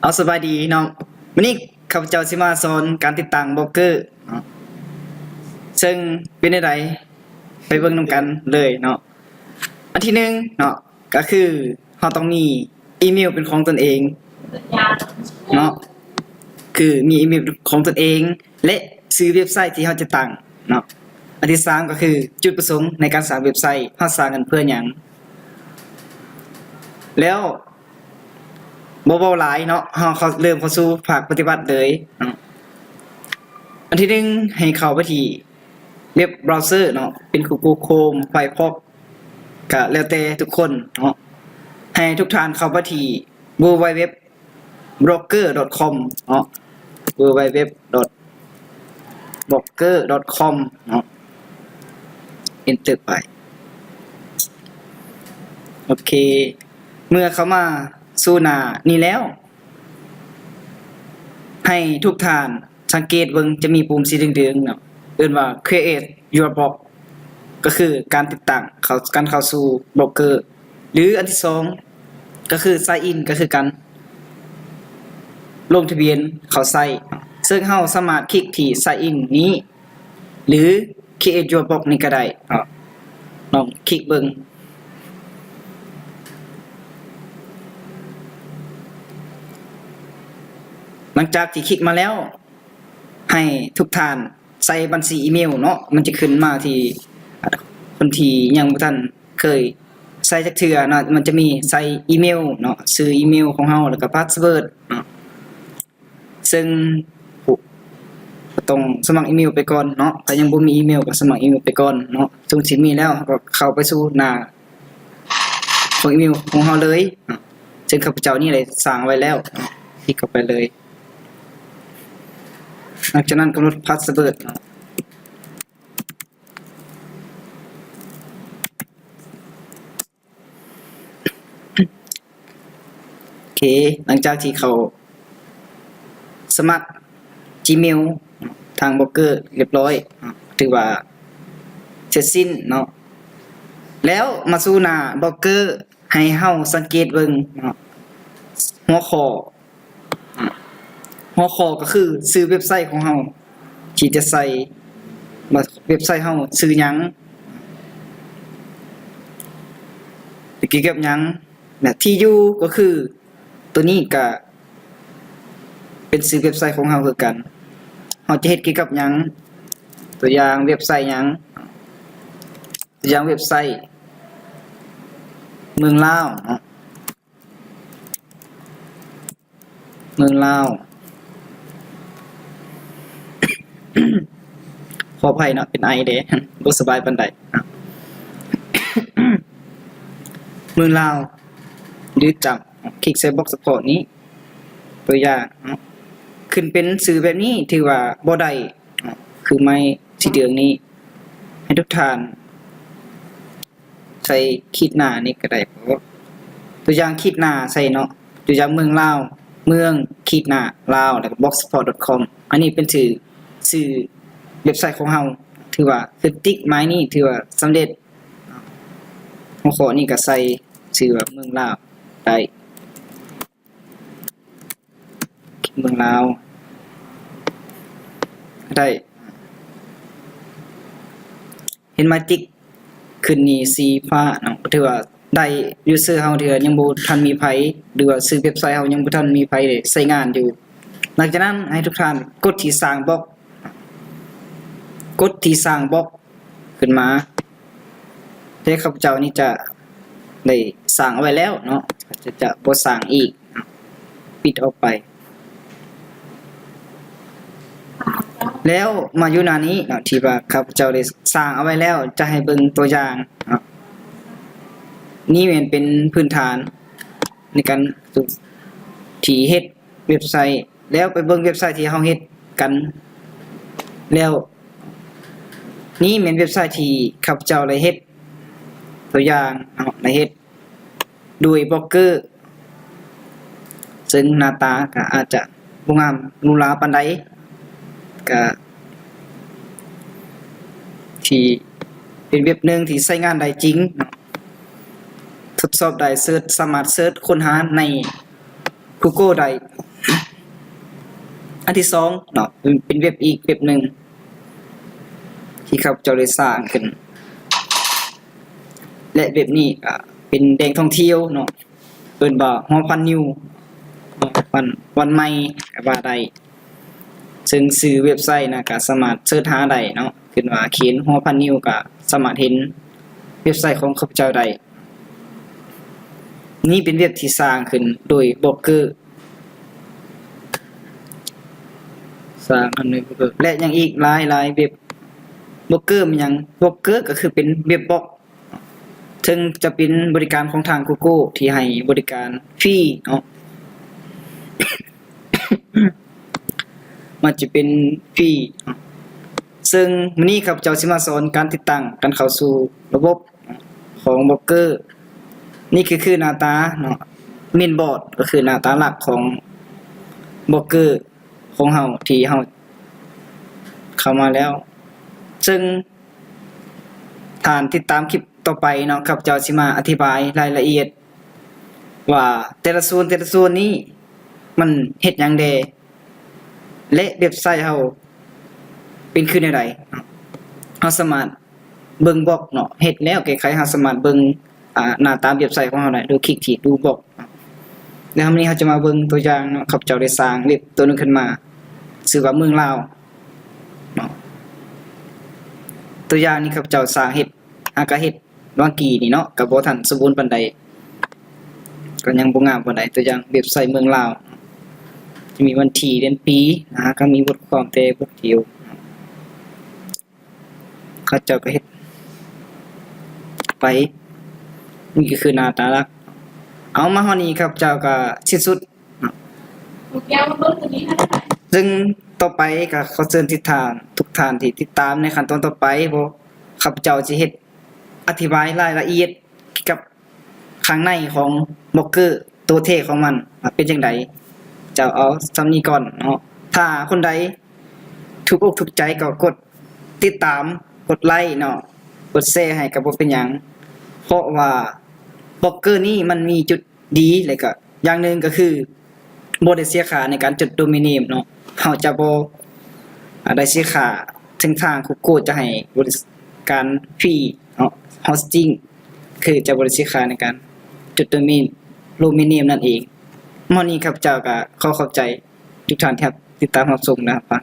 เอาสบายดีน้องวันนี้ข้าพเจ้าสิมาสอนการติดตั้งบล็อกเกอร์เนาะซึ่งเป็นไดไปเบิ่งนำกันเลยเนาะอันที่หนึ่งเนาะก็คือเราต้องมีอีเมลเป็นของตนเองเนาะคือมีอีเมลของตนเอง และชื่อเว็บไซต์ที่เราจะตั้งเนาะอันที่สามก็คือจุดประสงค์ในการสร้างเว็บไซต์เราสร้างกันเพื่อหยังแล้วบ่เว้าหลายเนาะเขาเริ่มเข้าสู่ภาคปฏิบัติเลยเนาะอันที่หนึ่งให้เข้าไปที่เว็บเบราว์เซอร์เนาะเป็น Google Chrome Firefox ก็แล้วแต่ทุกคนเนาะให้ทุกท่านเข้าไปที่ www.blogger.com เนาะ www.blogger.com เนาะ enter ไปโอเคเมื่อเข้ามาสู่หน้านี้แล้ว ให้ทุกท่านสังเกตเบิ่งจะมีปุ่มสีเหลืองๆเนาะเอิ้นว่า create your blog ก็คือการติดตั้งการเข้าสู่บล็อกเกอร์หรืออันที่สองก็คือ sign in ก็คือการลงทะเบียนเข้าไซต์ซึ่งเฮาสามารถคลิกที่ sign in นี้หรือ create your blog นี่ก็ได้ลองคลิกเบิ่งหลังจากที่คลิกมาแล้วให้ทุกท่านใส่บัญชีอีเมลเนาะมันจะขึ้นมาที่คนที่ยังบ่ทันเคยใส่จักเทื่อเนาะมันจะมีใส่อีเมลเนาะชื่ออีเมลของเฮาแล้วก็พาสเวิร์ดเนาะซึ่งต้องสมัครอีเมลไปก่อนเนาะถ้ายังบ่มีอีเมลก็สมัครอีเมลไปก่อนเนาะซึ่งสิมีแล้วก็เข้าไปสู่หน้าของอีเมลของเฮาเลยซึ่งข้าพเจ้านี่ได้สร้างไว้แล้วคลิกเข้าไปเลยหลังจากนั้นกำหนดพาสเวิร์ดโอเคหลังจากที่เขาสมัคร Gmail ทางบล็อกเกอร์เรียบร้อยถือว่าเสร็จสิ้นเนาะแล้วมาสู่หน้าบล็อกเกอร์ให้เฮาสังเกตเบิ่งหัวข้อก็คือชื่อเว็บไซต์ของเฮาที่จะใส่ว่าเว็บไซต์เฮาชื่อหยังเกี่ยวกับหยังนะที่อยู่ก็คือตัวนี้ก็เป็นชื่อเว็บไซต์ของเฮาคือกันเฮาจะเฮ็ดเกี่ยวกับหยังตัวอย่างเว็บไซต์หยังตัวอย่างเว็บไซต์เมืองลาวเนาะเมืองลาวขออภัยเนาะเป็นไอเด้บ่สบายปานใดเมืองลาวหรือจับคลิกใส่บ็อกซ์สปอร์ตนี้ตัวอย่างขึ้นเป็นสื่อแบบนี้ถือว่าบ่ได้คือไม่สีเหลืองนี้ให้ทุกท่านใส่ขีดหน้านี่ก็ได้เพราะตัวอย่างขีดหน้าใส่เนาะตัวอย่างเมืองลาวเมืองขีดหน้าลาวแล้วก็ blogspot.com อันนี้เป็นชื่อเว็บไซต์ของเฮาถือว่าคือติ๊กไม้นี่ถือว่าสำเร็จหัวข้อนี้ก็ใส่ชื่อว่าเมืองลาวได้เมืองลาวได้เห็นไหมติ๊กขึ้นนี่สีฟ้าเนาะถือว่าได้ยูเซอร์เฮาเถื่อยังบ่ทันมีไผหรือว่าชื่อเว็บไซต์เฮายังบ่ทันมีไผได้ใช้งานอยู่หลังจากนั้นให้ทุกท่านกดที่สร้างบล็อกขึ้นมาแต่ข้าพเจ้านี่จะได้สร้างเอาไว้แล้วเนาะจะบ่สร้างอีกปิดออกไปแล้วมาอยู่หน้านี้เนาะที่ว่าข้าพเจ้าได้สร้างเอาไว้แล้วจะให้เบิ่งตัวอย่างเนาะนี่แม่นเป็นพื้นฐานในการที่เฮ็ดเว็บไซต์แล้วไปเบิ่งเว็บไซต์ที่เฮาเฮ็ดกันแล้วนี่แม่นเว็บไซต์ที่ข้าพเจ้าได้เฮ็ดตัวอย่างได้เฮ็ดโดยบล็อกเกอร์ซึ่งหน้าตาก็อาจจะบ่งามหรูหราปานใดก็ที่เป็นเว็บนึงที่ใช้งานได้จริงทดสอบได้สามารถเสิร์ชค้นหาใน Google ได้ อันที่สองเนาะเป็นเว็บอีกเว็บหนึ่งที่ข้าพเจ้าได้สร้างขึ้นและเว็บนี้ก็เป็นแหล่งท่องเที่ยวเนาะเอิ้นว่าฮอพันนิววันใหม่ก็ว่าได้ซึ่งชื่อเว็บไซต์นะก็สามารถเสิร์ชหาได้เนาะขึ้นว่าเขียนฮอพันนิวก็สามารถเห็นเว็บไซต์ของข้าพเจ้าได้นี่เป็นเว็บที่สร้างขึ้นโดยบล็อกเกอร์สร้างอันนี้บล็อกเกอร์และยังอีกหลายเว็บบล็อกเกอร์มันยังบล็อกเกอร์ก็คือเป็นเว็บบล็อกถึงจะเป็นบริการของทาง Google ที่ให้บริการฟรีเนาะ มันจะเป็นฟรีซึ่งมื้อนี้ครับเจ้าสิมาสอนการติดตั้งการเข้าสู่ระบบของบล็อกเกอร์นี่คือหน้าตาเนาะเมนบอร์ดก็คือหน้าตาหลักของบล็อกเกอร์ของเฮาที่เฮาเข้ามาแล้วซึ่งท่านติดตามคลิปต่อไปเนาะครับเจ้าสิมาอธิบายรายละเอียดว่าแต่ละส่วนนี้มันเฮ็ดหยังแดและเว็บไซต์เฮาเป็นคือแนวใดเฮาสามารถเบิ่งบล็อกเนาะเฮ็ดแล้วแก้ไขเฮาสามารถเบิ่งหน้าตาเว็บไซต์ของเฮาได้โดยคลิกที่ดูบล็อกแล้ววันนี้เฮาจะมาเบิ่งตัวอย่างเนาะครับเจ้าได้สร้างเว็บตัวนึงขึ้นมาชื่อว่าเมืองลาวเนาะตัวอย่างนี้ครับเจ้าสร้างเฮ็ดก็เฮ็ดวางกี้นี่เนาะก็บ่ทันสมบูรณ์ปานใดก็ยังบ่งามปานใดตัวอย่างเว็บไซต์เมืองลาวจะมีวันที่เดือนปีก็มีบทความแต่บทเดียวเขาเจ้าก็เฮ็ดไปนี่ก็คือหน้าตาลักเอามาฮอดนี้ครับเจ้าก็สิ้นสุดซึ่งต่อไปก็ขอเชิญทุกท่านที่ติดตามในขั้นตอนต่อไปบ่ข้าพเจ้าสิเฮ็ดอธิบายรายละเอียดเกี่ยวกับข้างในของบล็อกเกอร์ตัวเท่ของมันเป็นจังไดจะเอาซ้ำนี้ก่อนเนาะถ้าคนใดถูกอกถูกใจก็กดติดตามกดไลค์เนาะกดแชร์ให้ก็บ่เป็นหยังเพราะว่าบล็อกเกอร์นี้มันมีจุดดีแล้วก็อย่างหนึงก็คือบ่ได้เสียค่าในการจดโดเมนเนมเนาะเฮาจะบ่ได้เสียค่าถึงทาง Google จะให้บริการฟรีเนาะ hosting คือจะบ่ได้เสียค่าในการจดโดเมนเนมนั่นเองมื้อนี้ครับเจ้าก็ขอขอบใจทุกท่านที่ติดตามรับชมนะครับ